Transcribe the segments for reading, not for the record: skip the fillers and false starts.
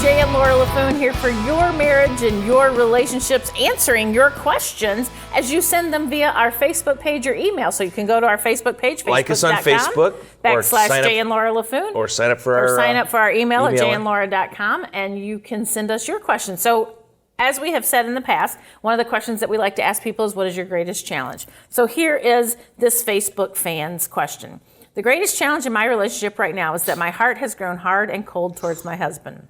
Jay and Laura LaFoon here for your marriage and your relationships, answering your questions as you send them via our Facebook page or email. So you can go to our Facebook page, like us on Facebook, / Jay and Laura LaFoon, or sign up for our email at jayandlaura.com, and you can send us your questions. So as we have said in the past, one of the questions that we like to ask people is, what is your greatest challenge? So here is this Facebook fan's question. The greatest challenge in my relationship right now is that my heart has grown hard and cold towards my husband.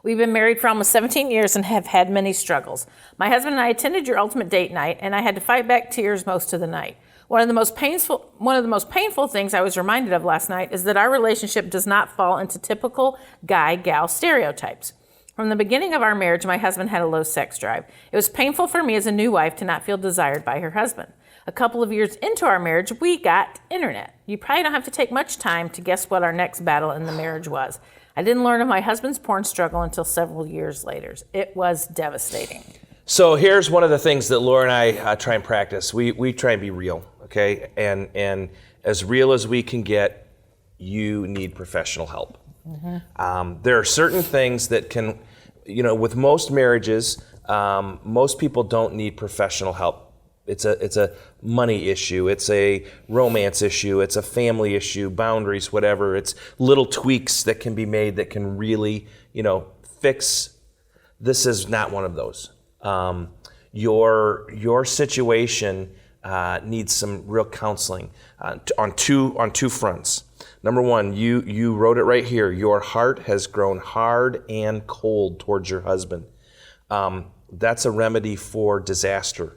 We've been married for almost 17 years and have had many struggles. My husband and I attended your ultimate date night, and I had to fight back tears most of the night. One of the most painful things I was reminded of last night is that our relationship does not fall into typical guy-gal stereotypes. From the beginning of our marriage, my husband had a low sex drive. It was painful for me as a new wife to not feel desired by her husband. A couple of years into our marriage, we got internet. You probably don't have to take much time to guess what our next battle in the marriage was. I didn't learn of my husband's porn struggle until several years later. It was devastating. So here's one of the things that Laura and I try and practice. We try and be real, okay? And as real as we can get, you need professional help. Mm-hmm. There are certain things that can, with most marriages, most people don't need professional help. It's a money issue, it's a romance issue, it's a family issue, boundaries, whatever. It's little tweaks that can be made that can really, fix. This is not one of those. Your situation needs some real counseling on two fronts. Number one, you wrote it right here. Your heart has grown hard and cold towards your husband. That's a remedy for disaster.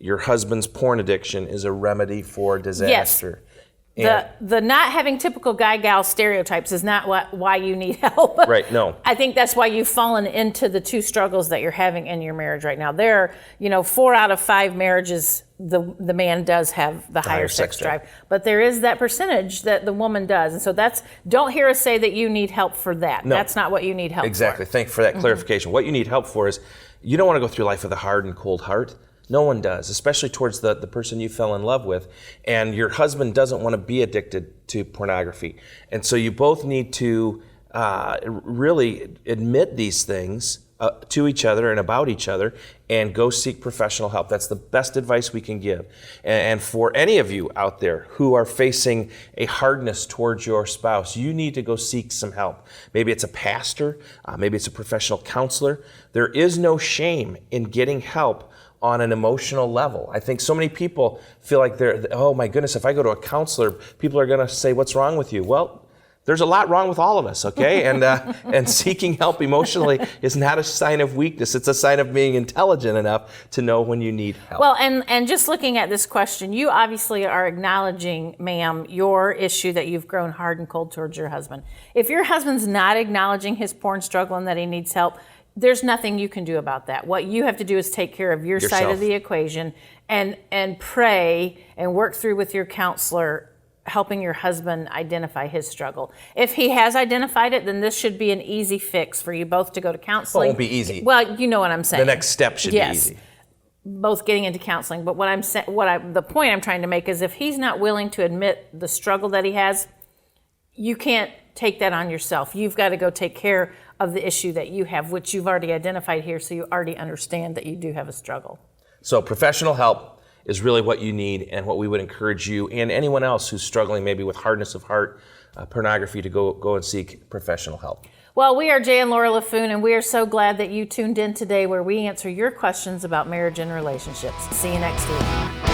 Your husband's porn addiction is a remedy for disaster. Yes. The not having typical guy-gal stereotypes is not why you need help. Right, no. I think that's why you've fallen into the two struggles that you're having in your marriage right now. There are, 4 out of 5 marriages, the man does have the higher sex drive. But there is that percentage that the woman does. And so don't hear us say that you need help for that. No. That's not what you need help for. Exactly. Thank you for that clarification. What you need help for is, you don't want to go through life with a hard and cold heart. No one does, especially towards the person you fell in love with. And your husband doesn't want to be addicted to pornography. And so you both need to really admit these things to each other and about each other, and go seek professional help. That's the best advice we can give. And for any of you out there who are facing a hardness towards your spouse, you need to go seek some help. Maybe it's a pastor, maybe it's a professional counselor. There is no shame in getting help on an emotional level. I think so many people feel like oh my goodness, if I go to a counselor, people are gonna say, what's wrong with you? Well, there's a lot wrong with all of us, okay? And seeking help emotionally is not a sign of weakness. It's a sign of being intelligent enough to know when you need help. Well, and just looking at this question, you obviously are acknowledging, ma'am, your issue that you've grown hard and cold towards your husband. If your husband's not acknowledging his porn struggle and that he needs help, there's nothing you can do about that. What you have to do is take care of your side of the equation and pray and work through with your counselor, helping your husband identify his struggle. If he has identified it, then this should be an easy fix for you both to go to counseling. Well, it won't be easy. Well, you know what I'm saying. The next step should be easy. Both getting into counseling. But the point I'm trying to make is, if he's not willing to admit the struggle that he has, you can't take that on yourself. You've got to go take care of the issue that you have, which you've already identified here, so you already understand that you do have a struggle. So professional help is really what you need, and what we would encourage you and anyone else who's struggling maybe with hardness of heart, pornography, to go and seek professional help. Well, we are Jay and Laura LaFoon, and we are so glad that you tuned in today, where we answer your questions about marriage and relationships. See you next week.